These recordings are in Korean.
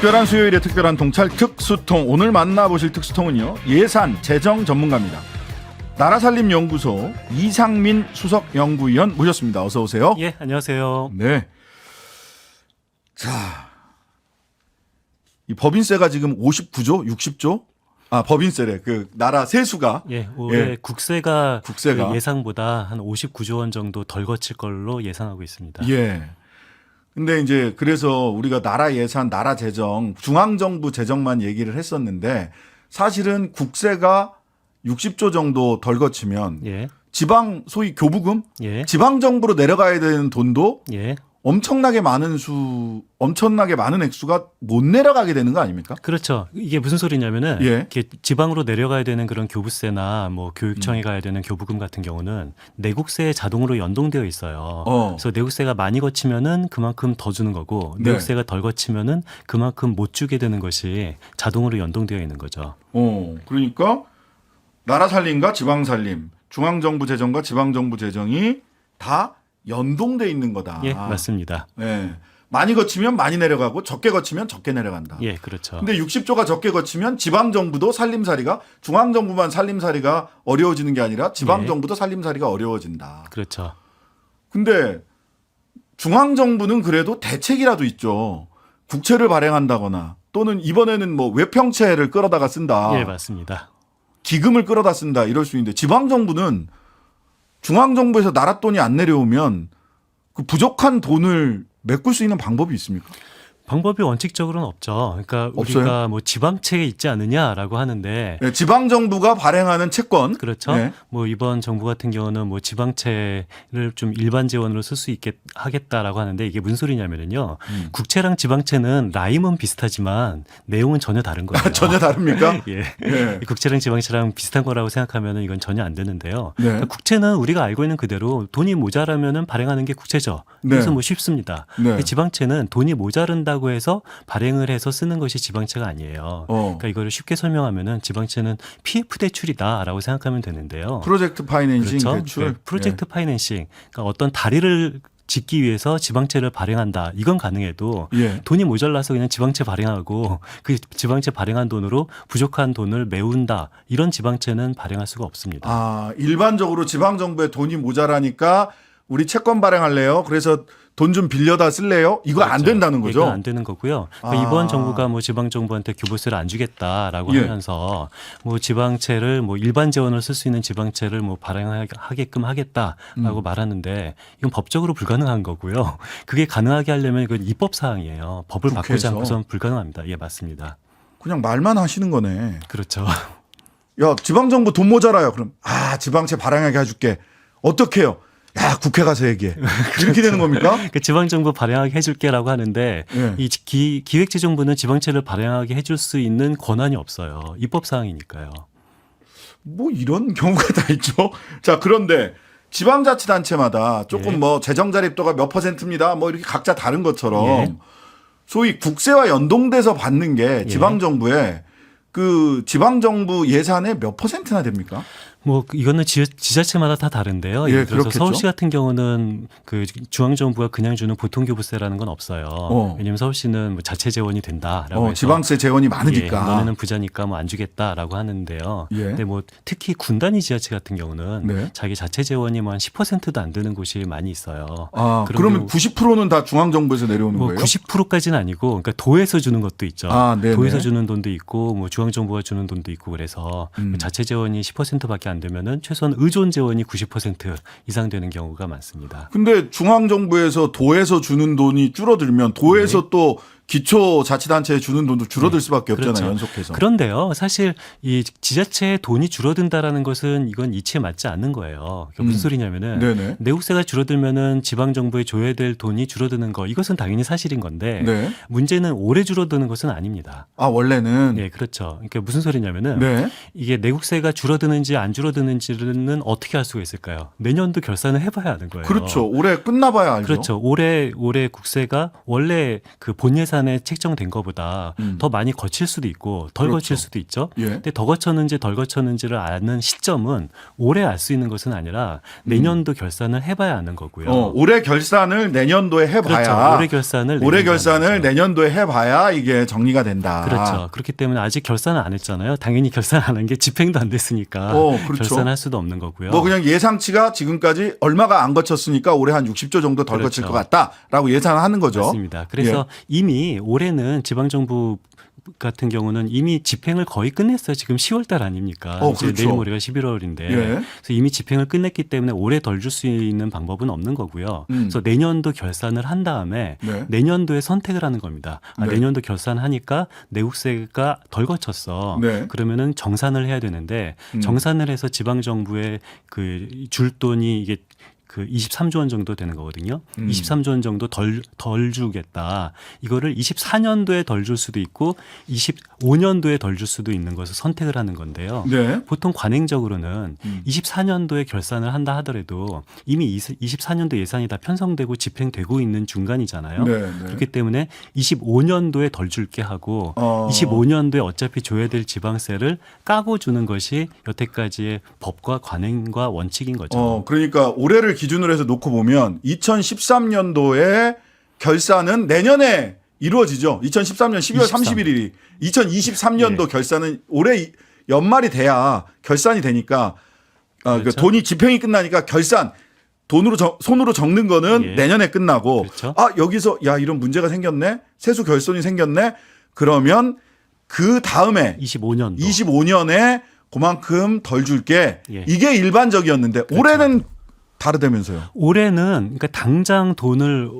특별한 수요일에 특별한 통찰 특수통. 오늘 만나보실 특수통은요, 예산 재정 전문가입니다. 나라살림연구소 이상민 수석연구위원 모셨습니다. 어서 오세요. 예, 안녕하세요. 네. 자, 이 법인세가 지금 59조, 60조? 아, 법인세래. 그 나라 세수가. 예, 올해 예. 국세가 국세가. 그 예상보다 한 59조 원 정도 덜 거칠 걸로 예상하고 있습니다. 예. 근데 이제 그래서 우리가 나라 예산, 나라 재정, 중앙정부 재정만 얘기를 했었는데 사실은 국세가 60조 정도 덜 거치면 예, 지방 소위 교부금, 예, 지방정부로 내려가야 되는 돈도 예. 엄청나게 많은 액수가 못 내려가게 되는 거 아닙니까? 그렇죠. 이게 무슨 소리냐면은 예. 이렇게 지방으로 내려가야 되는 그런 교부세나 뭐 교육청에 가야 되는 교부금 같은 경우는 내국세에 자동으로 연동되어 있어요. 그래서 내국세가 많이 거치면은 그만큼 더 주는 거고 네. 내국세가 덜 거치면은 그만큼 못 주게 되는 것이 자동으로 연동되어 있는 거죠. 그러니까 나라 살림과 지방 살림, 중앙정부 재정과 지방정부 재정이 다 연동돼 있는 거다. 예, 맞습니다. 예. 많이 거치면 많이 내려가고 적게 거치면 적게 내려간다. 예, 그렇죠. 근데 60조가 적게 거치면 지방정부도 살림살이가, 중앙정부만 살림살이가 어려워지는 게 아니라 지방정부도 살림살이가 어려워진다. 그렇죠. 근데 중앙정부는 그래도 대책이라도 있죠. 국채를 발행한다거나 또는 이번에는 뭐 외평채를 끌어다가 쓴다. 예, 맞습니다. 기금을 끌어다 쓴다. 이럴 수 있는데 지방정부는 중앙정부에서 나라 돈이 안 내려오면 그 부족한 돈을 메꿀 수 있는 방법이 있습니까? 방법이 원칙적으로는 없죠. 그러니까 없어요? 우리가 뭐 지방채에 있지 않느냐라고 하는데 네, 지방정부가 발행하는 채권. 그렇죠. 네. 뭐 이번 정부 같은 경우는 뭐 지방채를 좀 일반 재원으로 쓸 수 있게 하겠다라고 하는데 이게 무슨 소리냐면요. 국채랑 지방채는 라임은 비슷하지만 내용은 전혀 다른 거예요. 전혀 다릅니까? 예. 예. 국채랑 지방채랑 비슷한 거라고 생각하면 이건 전혀 안 되는데요. 네. 그러니까 국채는 우리가 알고 있는 그대로 돈이 모자라면은 발행하는 게 국채죠. 그래서 네. 뭐 쉽습니다. 네. 지방채는 돈이 모자른다고 해서 발행을 해서 쓰는 것이 지방채가 아니에요. 그러니까 이거를 쉽게 설명하면은 지방채는 PF 대출이다라고 생각하면 되는데요. 프로젝트 파이낸싱 그렇죠. 대출. 네, 프로젝트 파이낸싱. 그러니까 어떤 다리를 짓기 위해서 지방채를 발행한다. 이건 가능해도 예. 돈이 모자라서 그냥 지방채 발행하고 그 지방채 발행한 돈으로 부족한 돈을 메운다. 이런 지방채는 발행할 수가 없습니다. 아, 일반적으로 지방정부에 돈이 모자라니까 우리 채권 발행할래요? 그래서 돈 좀 빌려다 쓸래요? 이거 안 그렇죠. 된다는 거죠? 이건 안 되는 거고요. 그러니까 아. 이번 정부가 뭐 지방 정부한테 교부세를 안 주겠다라고 예. 하면서 뭐 지방채를 뭐 일반 재원을 쓸 수 있는 지방채를 뭐 발행하게끔 하겠다라고 말하는데 이건 법적으로 불가능한 거고요. 그게 가능하게 하려면 이건 입법 사항이에요. 법을 바꾸지 국회에서. 않고선 불가능합니다. 예, 맞습니다. 그냥 말만 하시는 거네. 그렇죠. 야, 지방정부 돈 모자라요. 그럼 지방채 발행하게 해줄게. 어떻게 해요? 야, 국회 가서 얘기해. 이렇게 되는 겁니까? 그 지방 정부 발행하게 해줄게라고 하는데 예. 이 기획재정부는 지방채를 발행하게 해줄 수 있는 권한이 없어요. 입법 사항이니까요. 뭐 이런 경우가 다 있죠. 자, 그런데 지방자치단체마다 조금 예. 뭐 재정 자립도가 몇 %입니다. 뭐 이렇게 각자 다른 것처럼 예. 소위 국세와 연동돼서 받는 게 지방정부에 그 지방정부 예산의 몇 %나 됩니까? 뭐 이거는 지자체마다 다 다른데요. 예, 예를 들어서 그렇겠죠. 서울시 같은 경우는 그 중앙정부가 그냥 주는 보통교부세라는 건 없어요. 왜냐하면 서울시는 뭐 자체 재원이 된다라고 해서 지방세 재원이 많으니까. 예, 너네는 부자니까 뭐 안 주겠다라고 하는데요. 예. 근데 뭐 특히 군단위 지자체 같은 경우는 네. 자기 자체 재원이 뭐 한 10%도 안 되는 곳이 많이 있어요. 아, 그런 그러면 경우 90%는 다 중앙정부에서 내려오는 뭐 거예요? 90%까지는 아니고, 그러니까 도에서 주는 것도 있죠. 아, 네네. 도에서 주는 돈도 있고, 뭐 중앙정부가 주는 돈도 있고 그래서 음. 자체 재원이 10%밖에 안 되면은 최소한 의존 재원이 90% 이상 되는 경우가 많습니다. 근데 중앙정부에서 도에서 주는 돈이 줄어들면 도에서 또 기초자치단체에 주는 돈도 줄어들 수밖에 없잖아요. 그렇죠. 연속해서. 그런데요, 사실 이 지자체의 돈이 줄어든다라는 것은 이건 이치에 맞지 않는 거예요. 그러니까 무슨 소리냐면은 네네. 내국세가 줄어들면은 지방 정부에 줘야 될 돈이 줄어드는 거 이것은 당연히 사실인 건데 네. 문제는 오래 줄어드는 것은 아닙니다. 아, 원래는. 예, 그렇죠. 그러니까 무슨 소리냐면은 네. 이게 내국세가 줄어드는지 안 줄어드는지는 어떻게 할 수가 있을까요? 내년도 결산을 해봐야 하는 거예요. 그렇죠. 올해 끝나봐야 알죠. 그렇죠. 올해 국세가 원래 그 본 예산 예산에 책정된 것보다 더 많이 거칠 수도 있고 덜 그렇죠. 거칠 수도 있죠. 예. 근데 더 거쳤는지 덜 거쳤는지를 아는 시점은 올해 알 수 있는 것은 아니라 내년도 결산을 해봐야 아는 거고요. 올해 결산을 내년도에 해봐야 그렇죠. 올해 결산을 올해 내년도에 결산을 하는 거죠. 내년도에 해봐야 이게 정리가 된다. 그렇죠. 그렇기 때문에 아직 결산을 안 했잖아요. 당연히 결산 안 한 게 집행도 안 됐으니까 그렇죠. 결산할 수도 없는 거고요. 뭐 그냥 예상치가 지금까지 얼마가 안 거쳤으니까 올해 한 60조 정도 덜 그렇죠. 거칠 것 같다라고 예상하는 거죠. 맞습니다. 그래서 이미 올해는 지방정부 같은 경우는 이미 집행을 거의 끝냈어요. 지금 10월 달 아닙니까? 이제 그렇죠. 내일 모레가 11월인데. 예. 그래서 이미 집행을 끝냈기 때문에 올해 덜 줄 수 있는 방법은 없는 거고요. 그래서 내년도 결산을 한 다음에 네. 내년도에 선택을 하는 겁니다. 네. 내년도 결산하니까 내국세가 덜 거쳤어. 네. 그러면은 정산을 해야 되는데 정산을 해서 지방정부에 그 줄 돈이 이게 그 23조 원 정도 되는 거거든요. 23조 원 정도 덜 주겠다. 이거를 24년도에 덜 줄 수도 있고 25년도에 덜 줄 수도 있는 것을 선택을 하는 건데요. 네. 보통 관행적으로는 24년도에 결산을 한다 하더라도 이미 24년도 예산이 다 편성되고 집행되고 있는 중간이잖아요. 네, 네. 그렇기 때문에 25년도에 덜 줄게 하고 25년도에 어차피 줘야 될 지방세를 까고 주는 것이 여태까지의 법과 관행과 원칙인 거죠. 그러니까 올해를 기준으로 해서 놓고 보면 2013년도에 결산은 내년에 이루어지죠. 2013년 12월 31일이 2023년도 결산은 올해 연말이 돼야 결산이 되니까 그렇죠. 그 돈이 집행이 끝나니까 결산 돈으로 손으로 적는 거는 내년에 끝나고 그렇죠. 여기서 이런 문제가 생겼네. 세수 결손이 생겼네. 그러면 그 다음에 25년에 그만큼 덜 줄게. 이게 일반적이었는데 올해는 다르다면서요. 올해는 그러니까 당장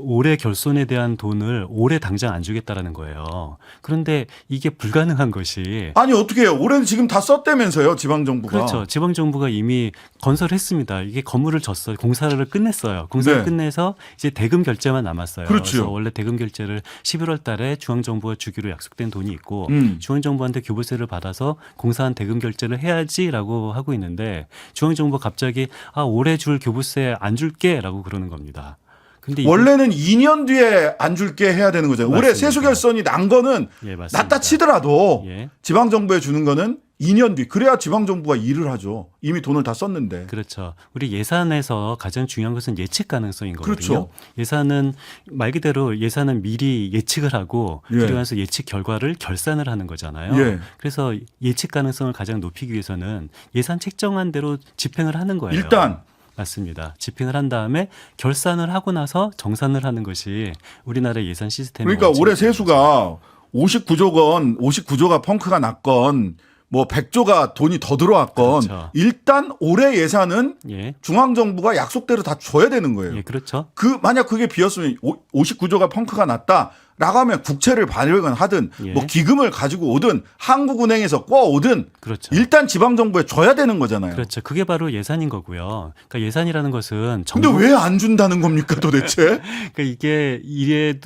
올해 결손에 대한 돈을 올해 당장 안 주겠다라는 거예요. 그런데 이게 불가능한 것이 아니 어떻게 해요? 올해는 지금 다 썼다면서요, 지방정부가. 그렇죠. 지방정부가 이미 건설했습니다. 이게 건물을 졌어요. 공사를 끝냈어요. 공사를 끝내서 이제 대금 결제만 남았어요. 그렇죠. 그래서 원래 대금 결제를 11월 달에 중앙정부가 주기로 약속된 돈이 있고 중앙정부한테 교부세를 받아서 공사한 대금 결제를 해야지라고 하고 있는데 중앙정부가 갑자기 올해 줄 교부세 안 줄게라고 그러는 겁니다. 근데 원래는 2년 뒤에 안 줄게 해야 되는 거잖아요. 올해 맞습니다. 세수 결손이 난 거는 낫다 치더라도 지방정부에 주는 거는 2년 뒤. 그래야 지방정부가 일을 하죠. 이미 돈을 다 썼는데. 그렇죠. 우리 예산에서 가장 중요한 것은 예측 가능성인 거거든요. 그렇죠. 예산은 말 그대로 예산은 미리 예측을 하고 그러면서 예측 결과를 결산을 하는 거잖아요. 그래서 예측 가능성을 가장 높이기 위해서는 예산 책정한 대로 집행을 하는 거예요. 일단 맞습니다. 집행을 한 다음에 결산을 하고 나서 정산을 하는 것이 우리나라의 예산 시스템의 그러니까 올해 원칙입니다. 세수가 59조가 펑크가 났건 뭐 100조가 돈이 더 들어왔건 일단 올해 예산은 중앙정부가 약속대로 다 줘야 되는 거예요. 그렇죠. 만약 그게 비었으면 59조가 펑크가 났다. 라고 하면 국채를 발행을 하든 뭐 기금을 가지고 오든 한국은행에서 꿔오든 일단 지방정부에 줘야 되는 거잖아요. 그렇죠. 그게 바로 예산인 거고요. 그러니까 예산이라는 것은 근데 왜 안 준다는 겁니까 도대체? 그러니까 이게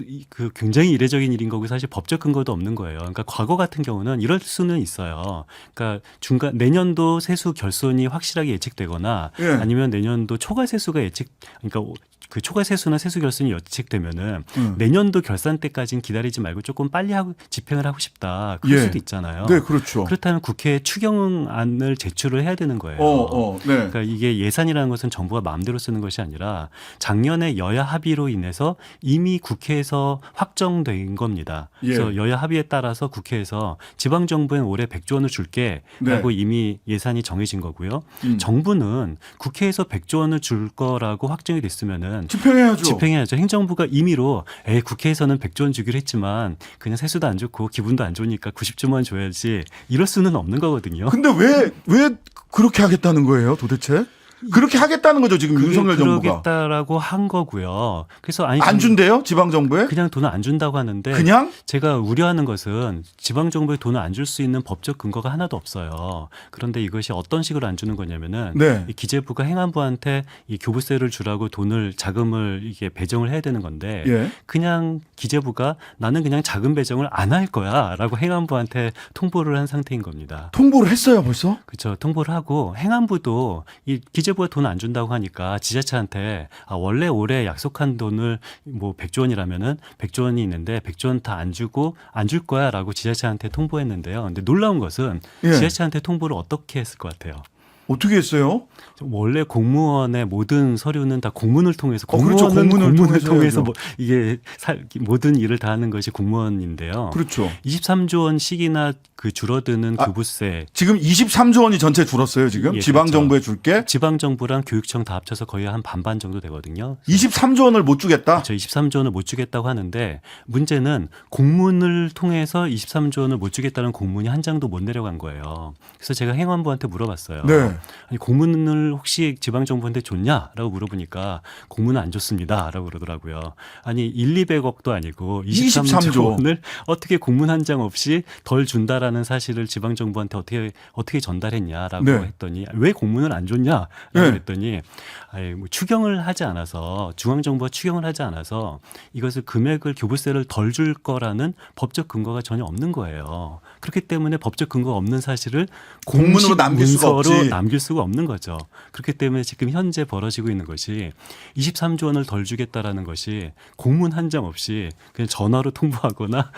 굉장히 이례적인 일인 거고 사실 법적 근거도 없는 거예요. 그러니까 과거 같은 경우는 이럴 수는 있어요. 그러니까 내년도 세수 결손이 확실하게 예측되거나 아니면 내년도 초과 세수가 그러니까 그 초과 세수나 세수 결손이 예측되면은 내년도 결산 때까지는 기다리지 말고 조금 빨리 집행을 하고 싶다. 그럴 수도 있잖아요. 네, 그렇죠. 그렇다면 국회에 추경안을 제출을 해야 되는 거예요. 그러니까 이게 예산이라는 것은 정부가 마음대로 쓰는 것이 아니라 작년에 여야 합의로 인해서 이미 국회에서 확정된 겁니다. 그래서 여야 합의에 따라서 국회에서 지방정부엔 올해 100조 원을 줄게라고 이미 예산이 정해진 거고요. 정부는 국회에서 100조 원을 줄 거라고 확정이 됐으면은 집행해야죠. 행정부가 임의로 국회에서는 100조 원 주기로 했지만 그냥 세수도 안 좋고 기분도 안 좋으니까 90조만 줘야지 이럴 수는 없는 거거든요. 근데 왜 그렇게 하겠다는 거예요 도대체? 그렇게 하겠다는 거죠 지금 윤석열 정부가. 그러겠다라고 한 거고요. 그래서 안 준대요 지방 정부에? 그냥 돈을 안 준다고 하는데. 그냥? 제가 우려하는 것은 지방 정부에 돈을 안 줄 수 있는 법적 근거가 하나도 없어요. 그런데 이것이 어떤 식으로 안 주는 거냐면은 이 기재부가 행안부한테 이 교부세를 주라고 자금을 이게 배정을 해야 되는 건데 그냥 기재부가 나는 그냥 자금 배정을 안 할 거야라고 행안부한테 통보를 한 상태인 겁니다. 통보를 했어요 벌써? 그렇죠. 통보를 하고 행안부도 이 기재부 기재부가 돈 안 준다고 하니까 지자체한테 원래 올해 약속한 돈을 뭐 100조 원이라면은 100조 원이 있는데 100조 원 다 안 주고 안 줄 거야라고 지자체한테 통보했는데요. 근데 놀라운 것은 예. 지자체한테 통보를 어떻게 했을 것 같아요? 어떻게 했어요? 원래 공무원의 모든 서류는 다 공문을 통해서 그렇죠. 공무원은 공문을 공문을 통해서 통해서 뭐 이게 모든 일을 다 하는 것이 공무원인데요. 그렇죠. 23조 원씩이나 그 줄어드는 아, 교부세 지금 23조 원이 전체 줄었어요. 지금 예, 지방 그렇죠. 정부에 줄게 지방 정부랑 교육청 다 합쳐서 거의 한 반반 정도 되거든요. 23조 원을 못 주겠다. 저 23조 원을 못 주겠다고 하는데 문제는 공문을 통해서 23조 원을 못 주겠다는 공문이 한 장도 못 내려간 거예요. 그래서 제가 행안부한테 물어봤어요. 네. 아니, 공문을 혹시 지방정부한테 줬냐라고 물어보니까 공문은 안 줬습니다라고 그러더라고요. 아니 200억도 아니고 23조 원을 어떻게 공문 한 장 없이 덜 준다라는 사실을 지방정부한테 어떻게 전달했냐라고 네. 했더니 왜 공문을 안 줬냐라고 네. 했더니 아니, 뭐 추경을 하지 않아서 중앙정부가 추경을 하지 않아서 이것을 금액을 교부세를 덜 줄 거라는 법적 근거가 전혀 없는 거예요. 그렇기 때문에 법적 근거가 없는 사실을 공문으로 공식 남길 수가 문서로 없지. 남길 수가 없는 거죠. 그렇기 때문에 지금 현재 벌어지고 있는 것이 23조 원을 덜 주겠다라는 것이 공문 한 장 없이 그냥 전화로 통보하거나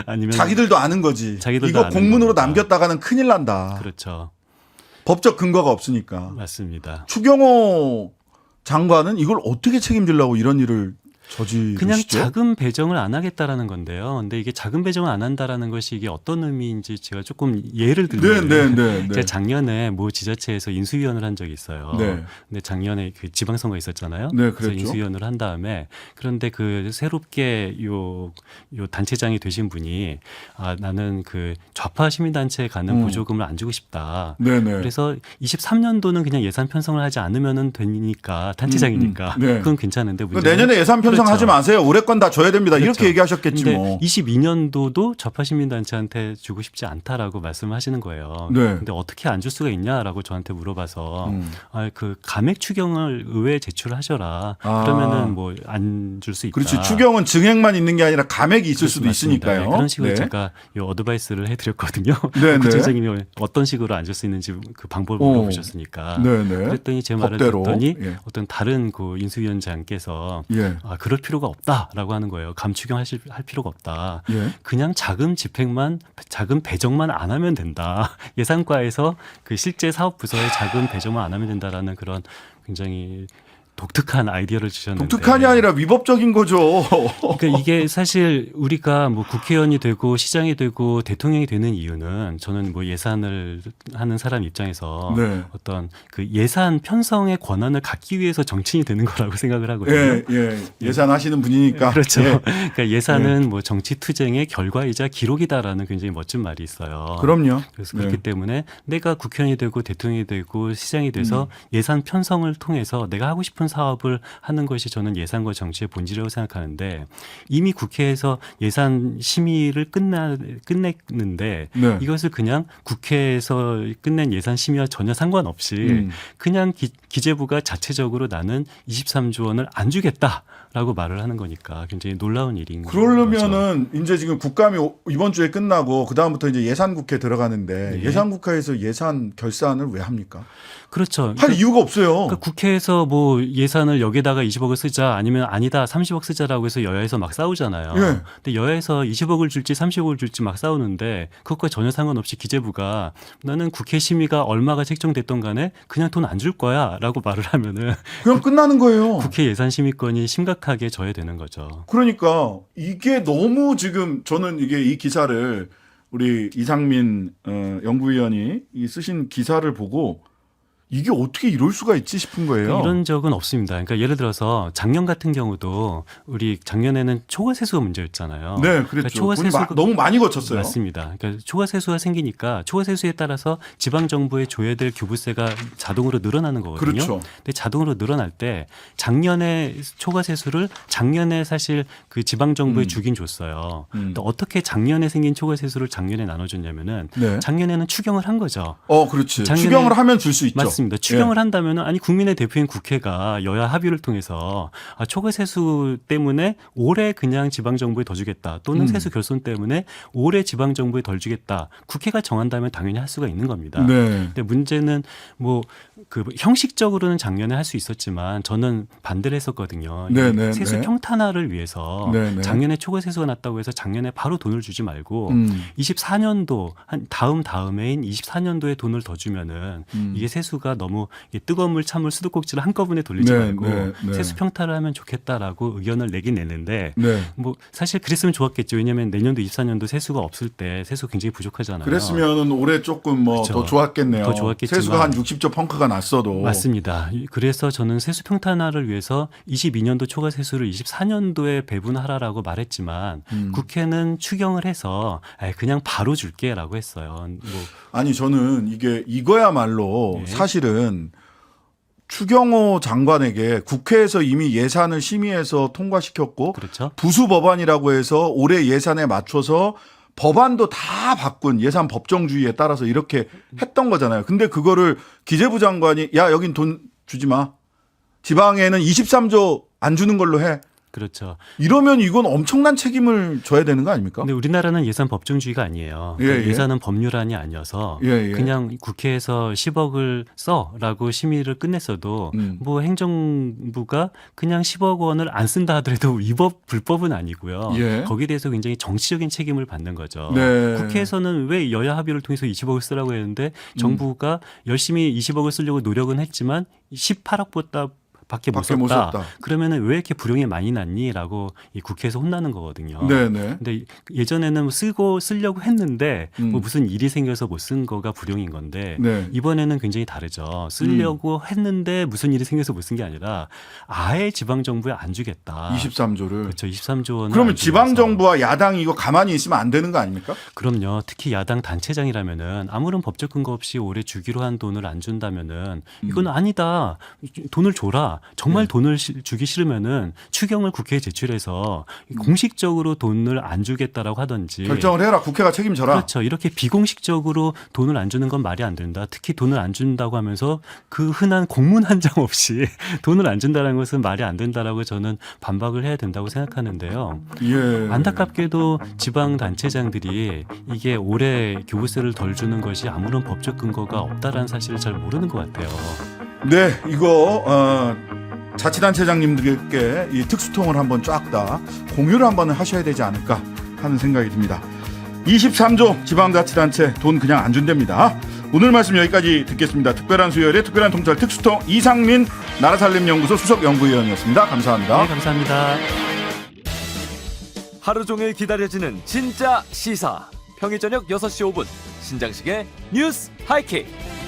아니면 자기들도 아는 거지. 자기들도 이거 아는 공문으로 겁니다. 남겼다가는 큰일 난다. 그렇죠. 법적 근거가 없으니까. 맞습니다. 추경호 장관은 이걸 어떻게 책임지려고 이런 일을 저지르시죠? 그냥 자금 배정을 안 하겠다라는 건데요. 근데 이게 자금 배정을 안 한다라는 것이 이게 어떤 의미인지 제가 조금 예를 들면 네. 제가 작년에 모 지자체에서 인수위원을 한 적이 있어요. 네. 근데 작년에 그 지방선거 있었잖아요. 네, 그래서 그랬죠. 인수위원을 한 다음에 그런데 그 새롭게 요 단체장이 되신 분이 나는 그 좌파 시민단체에 가는 보조금을 안 주고 싶다. 네네. 그래서 23년도는 그냥 예산 편성을 하지 않으면은 되니까 단체장이니까 네. 그건 괜찮은데 그러니까 내년에 예산 편성하지 그렇죠. 마세요. 올해 건 다 줘야 됩니다. 그렇죠. 이렇게 얘기하셨겠지 근데 뭐. 22년도도 좌파 시민단체한테 주고 싶지 않다라고 말씀하시는 거예요. 네. 근데 어떻게 안 줄 수가 있냐라고 저한테 물어봐서 그 감액 추경을 의회에 제출하셔라. 그러면은 뭐 안 줄 수 있다. 그렇지. 추경은 증액만 있는 게 아니라 감액이 있을 수도 맞습니다. 있으니까요. 네, 그런 식으로 네. 제가 요 어드바이스를 해드렸거든요. 네, 네. 구체적인 어떤 식으로 안 줄 수 있는지 그 방법을 물어보셨으니까. 네네. 그랬더니 제 말을 법대로. 듣더니 예. 어떤 다른 그 인수위원장께서 예. 그럴 필요가 없다라고 하는 거예요. 감추경할 필요가 없다. 예. 그냥 자금 배정만 안 하면 된다. 예산과에서 그 실제 사업 부서에 자금 배정만 안 하면 된다라는 그런 굉장히 독특한 아이디어를 주셨는데 독특한이 아니라 위법적인 거죠. 그러니까 이게 사실 우리가 뭐 국회의원이 되고 시장이 되고 대통령이 되는 이유는 저는 뭐 예산을 하는 사람 입장에서 네. 어떤 그 예산 편성의 권한을 갖기 위해서 정치인이 되는 거라고 생각을 하거든요. 예. 예산하시는 분이니까. 그렇죠. 예. 그러니까 예산은 뭐 정치 투쟁의 결과이자 기록이다라는 굉장히 멋진 말이 있어요. 그럼요. 그래서 그렇기 때문에 내가 국회의원이 되고 대통령이 되고 시장이 돼서 예산 편성을 통해서 내가 하고 싶은 사업을 하는 것이 저는 예산과 정치의 본질이라고 생각하는데 이미 국회에서 예산 심의를 끝냈는데 네. 이것을 그냥 국회에서 끝낸 예산 심의와 전혀 상관없이 그냥 기재부가 자체적으로 나는 23조 원을 안 주겠다라고 말을 하는 거니까 굉장히 놀라운 일인 거죠. 그러려면은 이제 지금 국감이 이번 주에 끝나고 그 다음부터 이제 예산국회 들어가는데 네. 예산국회에서 예산 결산을 왜 합니까? 그렇죠. 할 이유가 없어요. 그러니까 국회에서 뭐 예산을 여기다가 20억을 쓰자 아니면 아니다 30억 쓰자라고 해서 여야에서 막 싸우잖아요. 예. 근데 여야에서 20억을 줄지 30억을 줄지 막 싸우는데 그것과 전혀 상관없이 기재부가 나는 국회 심의가 얼마가 책정됐던 간에 그냥 돈 안 줄 거야라고 말을 하면은 그냥 끝나는 거예요. 국회 예산 심의권이 심각하게 저해되는 거죠. 그러니까 이게 너무 지금 저는 이게 이 기사를 우리 이상민 연구위원이 쓰신 기사를 보고 이게 어떻게 이럴 수가 있지 싶은 거예요. 이런 적은 없습니다. 그러니까 예를 들어서 작년 같은 경우도 우리 작년에는 초과세수가 문제였잖아요. 네, 그랬죠. 그러니까 초과세수가 너무 많이 거쳤어요. 맞습니다. 그러니까 초과세수가 생기니까 초과세수에 따라서 지방 정부에 줘야 될 교부세가 자동으로 늘어나는 거거든요. 그렇죠. 근데 자동으로 늘어날 때 작년에 초과세수를 작년에 사실 그 지방 정부에 주긴 줬어요. 또 어떻게 작년에 생긴 초과세수를 작년에 나눠줬냐면은 네. 작년에는 추경을 한 거죠. 그렇지. 작년에- 추경을 하면 줄 수 있죠. 맞습니다. 그렇습니다. 추경을 한다면은 아니 국민의 대표인 국회가 여야 합의를 통해서 초과 세수 때문에 올해 그냥 지방 정부에 더 주겠다 또는 세수 결손 때문에 올해 지방 정부에 덜 주겠다. 국회가 정한다면 당연히 할 수가 있는 겁니다. 네. 근데 문제는 뭐 그 형식적으로는 작년에 할 수 있었지만 저는 반대를 했었거든요. 이 네, 세수 네. 평탄화를 위해서 네. 작년에 초과 세수가 났다고 해서 작년에 바로 돈을 주지 말고 24년도 한 다음해인 24년도에 돈을 더 주면은 이게 세수가 너무 뜨거운 물 찬물 수도꼭지를 한꺼번에 돌리지 네, 말고 네. 세수 평탄을 하면 좋겠다라고 의견을 내긴 냈는데 네. 뭐 사실 그랬으면 좋았겠죠. 왜냐하면 내년도 24년도 세수가 없을 때 세수 굉장히 부족하잖아요. 그랬으면은 올해 조금 뭐 더 그렇죠. 좋았겠네요. 더 좋았겠지만. 세수가 한 60조 펑크가 났어도. 맞습니다. 그래서 저는 세수 평탄화를 위해서 22년도 초과 세수를 24년도에 배분하라라고 말했지만 국회는 추경을 해서 그냥 바로 줄게라고 했어요. 뭐 아니 저는 이게 이거야말로 네. 사실은 추경호 장관에게 국회에서 이미 예산을 심의해서 통과시켰고 그렇죠. 부수 법안이라고 해서 올해 예산에 맞춰서 법안도 다 바꾼 예산 법정주의에 따라서 이렇게 했던 거잖아요. 근데 그거를 기재부 장관이 야 여긴 돈 주지 마. 지방에는 23조 안 주는 걸로 해. 그렇죠. 이러면 이건 엄청난 책임을 져야 되는 거 아닙니까? 근데 우리나라는 예산 법정주의가 아니에요. 예. 예산은 법률안이 아니어서 예. 그냥 국회에서 10억을 써라고 심의를 끝냈어도 뭐 행정부가 그냥 10억 원을 안 쓴다 하더라도 위법 불법은 아니고요. 예. 거기에 대해서 굉장히 정치적인 책임을 받는 거죠. 네. 국회에서는 왜 여야 합의를 통해서 20억을 쓰라고 했는데 정부가 열심히 20억을 쓰려고 노력은 했지만 18억보다 밖에 못 밖에 못 썼다. 썼다. 그러면은 왜 이렇게 불용이 많이 났니?라고 이 국회에서 혼나는 거거든요. 네네. 근데 예전에는 뭐 쓰려고 했는데 뭐 무슨 일이 생겨서 못 쓴 거가 불용인 건데 네. 이번에는 굉장히 다르죠. 쓰려고 했는데 무슨 일이 생겨서 못 쓴 게 아니라 아예 지방 정부에 안 주겠다. 23조를. 그렇죠. 23조 원을 그러면 안 지방 주면서. 정부와 야당이 이거 가만히 있으면 안 되는 거 아닙니까? 그럼요. 특히 야당 단체장이라면은 아무런 법적 근거 없이 올해 주기로 한 돈을 안 준다면은 이건 아니다. 돈을 줘라. 정말 돈을 주기 싫으면은 추경을 국회에 제출해서 공식적으로 돈을 안 주겠다라고 하든지 결정을 해라. 국회가 책임져라. 그렇죠. 이렇게 비공식적으로 돈을 안 주는 건 말이 안 된다. 특히 돈을 안 준다고 하면서 그 흔한 공문 한 장 없이 돈을 안 준다는 것은 말이 안 된다라고 저는 반박을 해야 된다고 생각하는데요. 예. 안타깝게도 지방 단체장들이 이게 올해 교부세를 덜 주는 것이 아무런 법적 근거가 없다라는 사실을 잘 모르는 것 같아요. 네, 이거 자치단체장님들께 이 특수통을 한번 쫙 다 공유를 한번 하셔야 되지 않을까 하는 생각이 듭니다. 23조 지방자치단체 돈 그냥 안 준답니다. 오늘 말씀 여기까지 듣겠습니다. 특별한 수요일에 특별한 통찰 특수통 이상민 나라살림연구소 수석연구위원이었습니다. 감사합니다. 네, 감사합니다. 하루 종일 기다려지는 진짜 시사. 평일 저녁 6시 5분 신장식의 뉴스 하이킥.